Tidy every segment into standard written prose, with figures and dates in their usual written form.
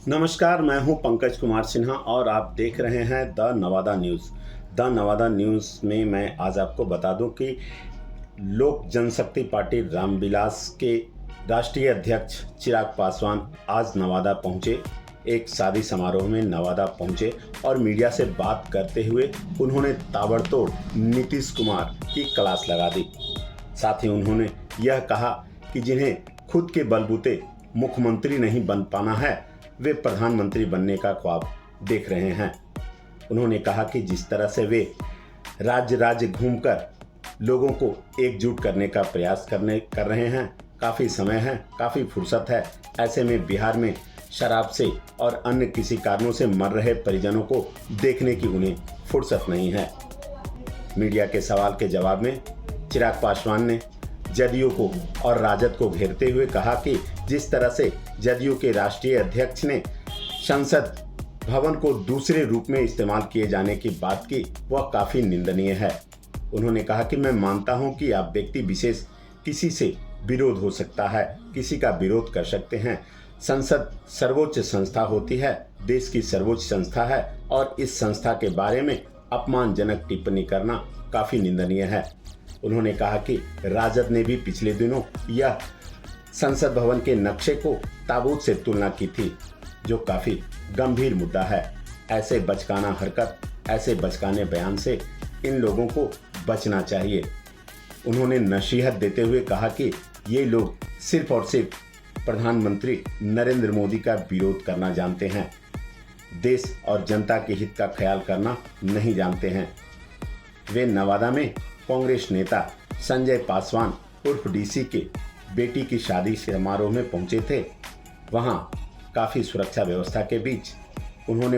नमस्कार, मैं हूं पंकज कुमार सिन्हा और आप देख रहे हैं the Nawada news. The Nawada news में मैं आज आपको बता दूं कि लोक जनशक्ति पार्टी रामविलास के राष्ट्रीय अध्यक्ष चिराग पासवान आज नवादा पहुंचे। एक शादी समारोह में नवादा पहुंचे और मीडिया से बात करते हुए उन्होंने ताबड़तोड़ नीतीश कुमार की क्लास लगा दी। साथ ही उन्होंने यह कहा कि जिन्हें खुद के बलबूते मुख्यमंत्री नहीं बन पाना है, वे प्रधानमंत्री बनने का ख्वाब देख रहे हैं। उन्होंने कहा कि जिस तरह से वे राज्य राज्य घूमकर लोगों को एकजुट करने का प्रयास कर रहे हैं, काफ़ी समय है, काफ़ी फुर्सत है। ऐसे में बिहार में शराब से और अन्य किसी कारणों से मर रहे परिजनों को देखने की उन्हें फुर्सत नहीं है। मीडिया के सवाल के जवाब में चिराग पासवान ने जदयू को और राजद को घेरते हुए कहा कि जिस तरह से जदयू के राष्ट्रीय अध्यक्ष ने संसद भवन को दूसरे रूप में इस्तेमाल किए जाने की बात की, वह काफ़ी निंदनीय है। उन्होंने कहा कि मैं मानता हूं कि आप व्यक्ति विशेष किसी से विरोध हो सकता है, किसी का विरोध कर सकते हैं। संसद सर्वोच्च संस्था होती है, देश की सर्वोच्च संस्था है और इस संस्था के बारे में अपमानजनक टिप्पणी करना काफ़ी निंदनीय है। उन्होंने कहा कि राजद ने भी पिछले दिनों यह संसद भवन के नक्शे को ताबूत से तुलना की थी, जो काफ़ी गंभीर मुद्दा है। ऐसे बचकाना हरकत, ऐसे बचकाने बयान से इन लोगों को बचना चाहिए। उन्होंने नसीहत देते हुए कहा कि ये लोग सिर्फ और सिर्फ प्रधानमंत्री नरेंद्र मोदी का विरोध करना जानते हैं, देश और जनता के हित का ख्याल करना नहीं जानते हैं। वे नवादा में कांग्रेस नेता संजय पासवान उर्फ डीसी के बेटी की शादी समारोह में पहुंचे थे। वहां काफ़ी सुरक्षा व्यवस्था के बीच उन्होंने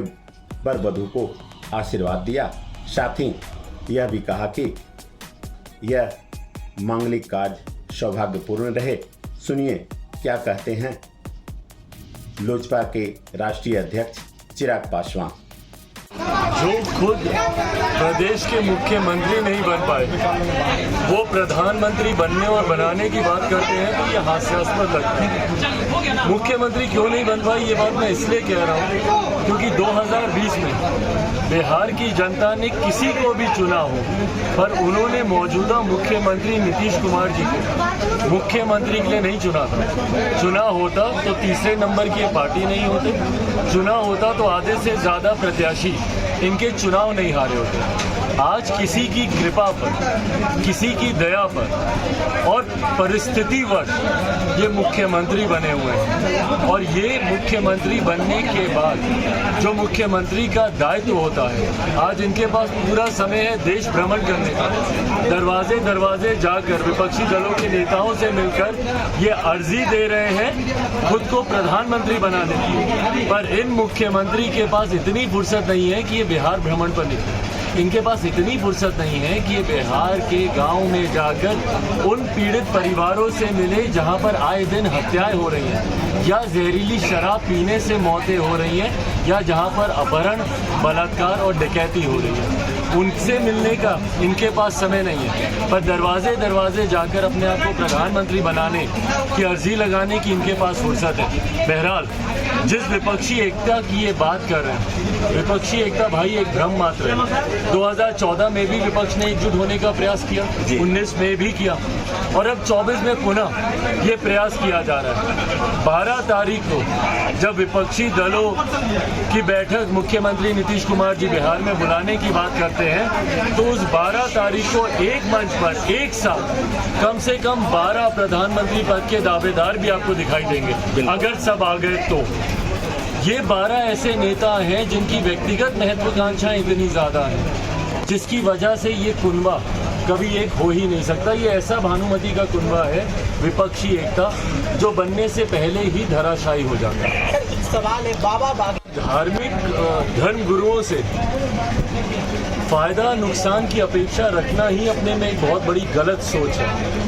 वर वधू को आशीर्वाद दिया। साथ ही यह भी कहा कि यह मांगलिक कार्य सौभाग्यपूर्ण रहे। सुनिए क्या कहते हैं लोजपा के राष्ट्रीय अध्यक्ष चिराग पासवान। जो खुद प्रदेश के मुख्यमंत्री नहीं बन पाए, वो प्रधानमंत्री बनने और बनाने की बात करते हैं तो ये हास्यास्पद लगता है। मुख्यमंत्री क्यों नहीं बन पाई, ये बात मैं इसलिए कह रहा हूँ क्योंकि 2020 में बिहार की जनता ने किसी को भी चुना हो, पर उन्होंने मौजूदा मुख्यमंत्री नीतीश कुमार जी को मुख्यमंत्री के लिए नहीं चुना था। चुना होता तो तीसरे नंबर की पार्टी नहीं होती, चुना होता तो आधे से ज़्यादा प्रत्याशी इनके चुनाव नहीं हारे होते। आज किसी की कृपा पर, किसी की दया पर और परिस्थितिवश ये मुख्यमंत्री बने हुए हैं। और ये मुख्यमंत्री बनने के बाद जो मुख्यमंत्री का दायित्व होता है, आज इनके पास पूरा समय है देश भ्रमण करने का। दरवाजे दरवाजे जाकर विपक्षी दलों के नेताओं से मिलकर ये अर्जी दे रहे हैं खुद को प्रधानमंत्री बनाने की। पर इन मुख्यमंत्री के पास इतनी फुर्सत नहीं है कि ये बिहार भ्रमण पर निकले। इनके पास इतनी फुर्सत नहीं है कि ये बिहार के गांव में जाकर उन पीड़ित परिवारों से मिले जहां पर आए दिन हत्याएं हो रही हैं, या जहरीली शराब पीने से मौतें हो रही हैं, या जहां पर अपहरण, बलात्कार और डकैती हो रही है। उनसे मिलने का इनके पास समय नहीं है, पर दरवाजे दरवाजे जाकर अपने आप को प्रधानमंत्री बनाने की अर्जी लगाने की इनके पास फुर्सत है। बहरहाल जिस विपक्षी एकता की ये बात कर रहे हैं, विपक्षी एकता भाई एक भ्रम मात्र है। 2014 में भी विपक्ष ने एकजुट होने का प्रयास किया, 19 में भी किया और अब 24 में पुनः ये प्रयास किया जा रहा है। 12 तारीख को जब विपक्षी दलों की बैठक मुख्यमंत्री नीतीश कुमार जी बिहार में बुलाने की बात करते हैं, तो उस 12 तारीख को एक मंच पर एक साथ कम से कम 12 प्रधानमंत्री पद के दावेदार भी आपको दिखाई देंगे, अगर सब आ गए तो। ये 12 ऐसे नेता हैं जिनकी व्यक्तिगत महत्वाकांक्षाएं इतनी ज़्यादा हैं, जिसकी वजह से ये कुनबा कभी एक हो ही नहीं सकता। ये ऐसा भानुमति का कुनबा है, विपक्षी एकता, जो बनने से पहले ही धराशायी हो जाता है। सवाल है बाबा धार्मिक धर्म गुरुओं से फायदा नुकसान की अपेक्षा रखना ही अपने में एक बहुत बड़ी गलत सोच है।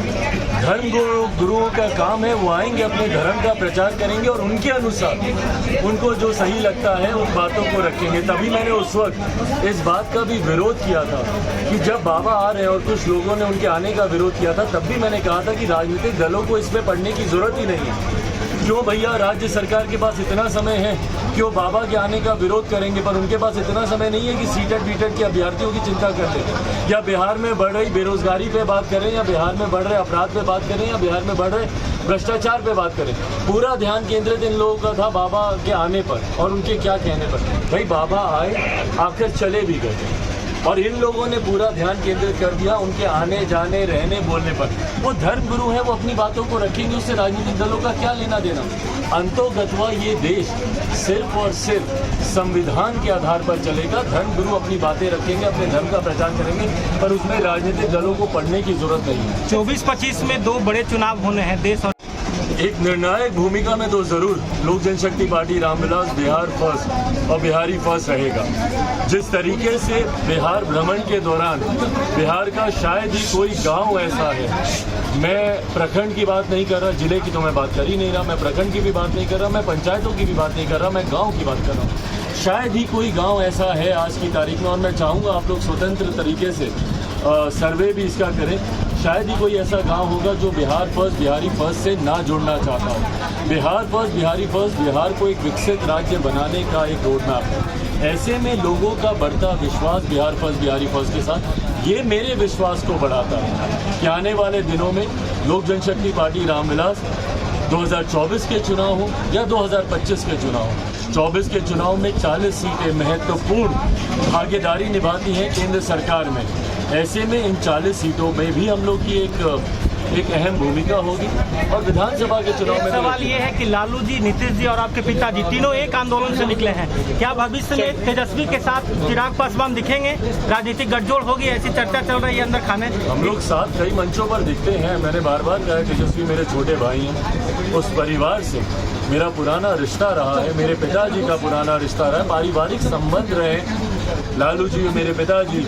धर्म गुरुओं का काम है, वो आएंगे अपने धर्म का प्रचार करेंगे और उनके अनुसार उनको जो सही लगता है उन बातों को रखेंगे। तभी मैंने उस वक्त इस बात का भी विरोध किया था कि जब बाबा आ रहे हैं और कुछ लोगों ने उनके आने का विरोध किया था, तब भी मैंने कहा था कि राजनीतिक दलों को इसमें पढ़ने की जरूरत ही नहीं है। क्यों भैया राज्य सरकार के पास इतना समय है कि वो बाबा के आने का विरोध करेंगे, पर उनके पास इतना समय नहीं है कि सीटेट बीटेट के अभ्यर्थियों की चिंता कर ले, या बिहार में बढ़ रही बेरोजगारी पे बात करें, या बिहार में बढ़ रहे अपराध पे बात करें, या बिहार में बढ़ रहे भ्रष्टाचार पे बात करें। पूरा ध्यान केंद्रित इन लोगों का था बाबा के आने पर और उनके क्या कहने पर। भाई बाबा आए, आकर चले भी गए, और इन लोगों ने पूरा ध्यान केंद्रित कर दिया उनके आने जाने रहने बोलने पर। वो धर्म गुरु है, वो अपनी बातों को रखेंगे, उससे राजनीतिक दलों का क्या लेना देना। अंतोगत्वा ये देश सिर्फ और सिर्फ संविधान के आधार पर चलेगा। धर्म गुरु अपनी बातें रखेंगे, अपने धर्म का प्रचार करेंगे, पर उसमें राजनीतिक दलों को पढ़ने की जरूरत नहीं है। 24-25 में 2 बड़े चुनाव होने हैं देश और एक निर्णायक भूमिका में तो जरूर लोक जनशक्ति पार्टी रामविलास बिहार फर्स्ट और बिहारी फर्स्ट रहेगा। जिस तरीके से बिहार भ्रमण के दौरान बिहार का शायद ही कोई गांव ऐसा है, मैं प्रखंड की बात नहीं कर रहा, जिले की तो मैं बात कर ही नहीं रहा, मैं प्रखंड की भी बात नहीं कर रहा, मैं पंचायतों की भी बात नहीं कर रहा, मैं गाँव की बात कर रहा हूँ। शायद ही कोई गाँव ऐसा है आज की तारीख में, और मैं चाहूँगा आप लोग स्वतंत्र तरीके से सर्वे भी इसका करें। शायद ही कोई ऐसा गांव होगा जो बिहार फर्स्ट बिहारी फर्स्ट से ना जुड़ना चाहता हो। बिहार फर्स्ट बिहारी फर्स्ट बिहार को एक विकसित राज्य बनाने का एक रोड मैप है। ऐसे में लोगों का बढ़ता विश्वास बिहार फर्स्ट बिहारी फर्स्ट के साथ, ये मेरे विश्वास को बढ़ाता है कि आने वाले दिनों में लोक जनशक्ति पार्टी रामविलास 2024 के चुनाव हो या 2025 के चुनाव हो, 24 के चुनाव में 40 सीटें महत्वपूर्ण भागीदारी निभाती हैं केंद्र सरकार में। ऐसे में इन 40 सीटों में भी हम लोग की एक अहम भूमिका होगी। और विधानसभा के चुनाव में सवाल ये है कि लालू जी, नीतीश जी और आपके पिताजी तीनों एक आंदोलन से निकले हैं। क्या भविष्य में तेजस्वी के साथ चिराग पासवान दिखेंगे? राजनीतिक गठजोड़ होगी, ऐसी चर्चा चल रही है अंदर खाने। हम लोग साथ कई मंचों पर दिखते हैं। मैंने बार बार कहा तेजस्वी मेरे छोटे भाई हैं, उस परिवार से मेरा पुराना रिश्ता रहा है, मेरे पिताजी का पुराना रिश्ता रहा है, पारिवारिक संबंध रहे। लालू जी मेरे पिताजी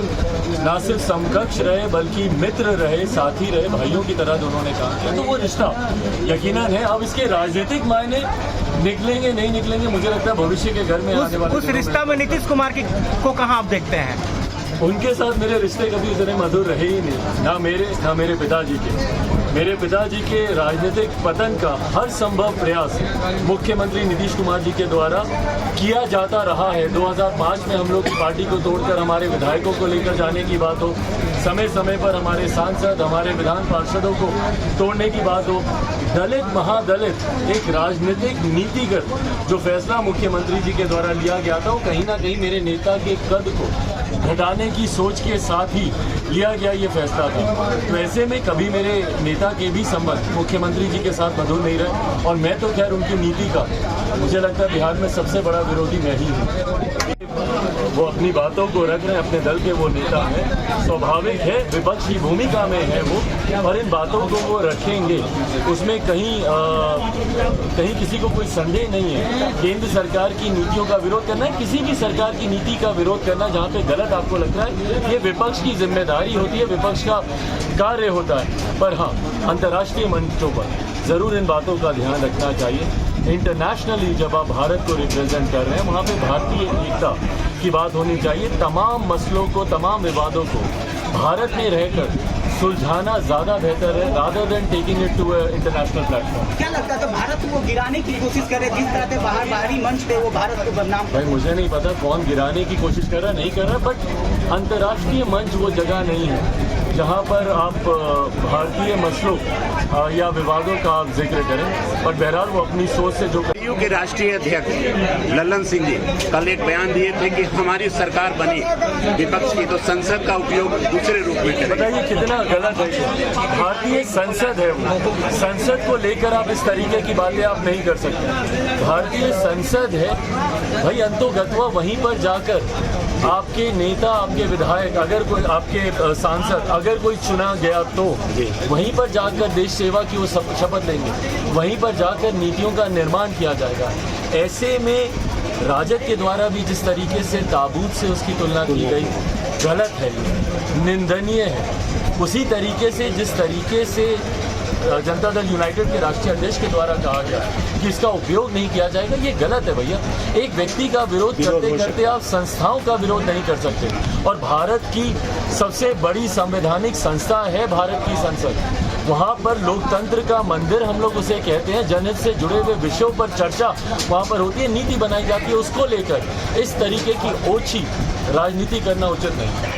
ना सिर्फ समकक्ष रहे बल्कि मित्र रहे, साथी रहे, भाइयों की तरह दोनों ने काम किया। तो वो रिश्ता यकीनन है। अब इसके राजनीतिक मायने निकलेंगे नहीं निकलेंगे, मुझे लगता है भविष्य के घर में आने वाले उस रिश्ता में नीतीश कुमार को कहाँ आप देखते हैं? उनके साथ मेरे रिश्ते कभी इतने मधुर रहे ही नहीं, ना मेरे पिताजी के। मेरे पिताजी के राजनीतिक पतन का हर संभव प्रयास मुख्यमंत्री नीतीश कुमार जी के द्वारा किया जाता रहा है। 2005 में हम लोग की पार्टी को तोड़कर हमारे विधायकों को लेकर जाने की बात हो, समय समय पर हमारे सांसद, हमारे विधान पार्षदों को तोड़ने की बात हो, दलित महादलित एक राजनीतिक नीतिगत जो फैसला मुख्यमंत्री जी के द्वारा लिया गया था, वो कहीं ना कहीं मेरे नेता के कद को घटाने की सोच के साथ ही लिया गया ये फैसला था। तो ऐसे में कभी मेरे नेता के भी संबंध मुख्यमंत्री जी के साथ मधुर नहीं रहे, और मैं तो खैर उनकी नीति का मुझे लगता है बिहार में सबसे बड़ा विरोधी मैं ही हूँ। वो अपनी बातों को रख रहे हैं, अपने दल के वो नेता हैं, स्वाभाविक है विपक्ष की भूमिका में है वो, और इन बातों को वो रखेंगे, उसमें कहीं किसी को कोई संदेह नहीं है। केंद्र सरकार की नीतियों का विरोध करना है, किसी भी सरकार की नीति का विरोध करना जहाँ पे गलत आपको लगता है, ये विपक्ष की जिम्मेदारी होती है, विपक्ष का कार्य होता है। पर हाँ, अंतर्राष्ट्रीय मंचों पर ज़रूर इन बातों का ध्यान रखना चाहिए। इंटरनेशनली जब आप भारत को रिप्रेजेंट कर रहे हैं, वहाँ पे भारतीय एकता की बात होनी चाहिए। तमाम मसलों को, तमाम विवादों को भारत में रहकर सुलझाना ज़्यादा बेहतर है, rather than taking it to international platform. क्या लगता है भारत को गिराने की कोशिश करे, जिस तरह से बाहरी मंच पे वो भारत को बदनाम? भाई मुझे नहीं पता कौन गिराने की कोशिश कर रहा नहीं कर रहा, बट अंतर्राष्ट्रीय मंच वो जगह नहीं है जहाँ पर आप भारतीय मसलों या विवादों का आप जिक्र करें। पर बहरहाल वो अपनी सोच से जो जदयू के राष्ट्रीय अध्यक्ष लल्लन सिंह जी कल एक बयान दिए थे कि हमारी सरकार बनी विपक्ष की तो संसद का उपयोग दूसरे रूप में करें। बताइए कितना गलत है। भारतीय संसद है वो, संसद को लेकर आप इस तरीके की बातें आप नहीं कर सकते। भारतीय संसद है भाई, अंतोगत्वा वहीं पर जाकर आपके नेता, आपके विधायक, अगर कोई आपके सांसद अगर कोई चुना गया तो वहीं पर जाकर देश सेवा की वो शपथ लेंगे, वहीं पर जाकर नीतियों का निर्माण किया जाएगा। ऐसे में राजद के द्वारा भी जिस तरीके से ताबूत से उसकी तुलना की गई गलत है, निंदनीय है। उसी तरीके से जिस तरीके से जनता दल यूनाइटेड के राष्ट्रीय अध्यक्ष के द्वारा कहा गया कि इसका उपयोग नहीं किया जाएगा, ये गलत है भैया। एक व्यक्ति का विरोध करते करते आप संस्थाओं का विरोध नहीं कर सकते। और भारत की सबसे बड़ी संवैधानिक संस्था है भारत की संसद। वहाँ पर लोकतंत्र का मंदिर हम लोग उसे कहते हैं, जनहित से जुड़े हुए विषयों पर चर्चा वहाँ पर होती है, नीति बनाई जाती है, उसको लेकर इस तरीके की ओछी राजनीति करना उचित नहीं।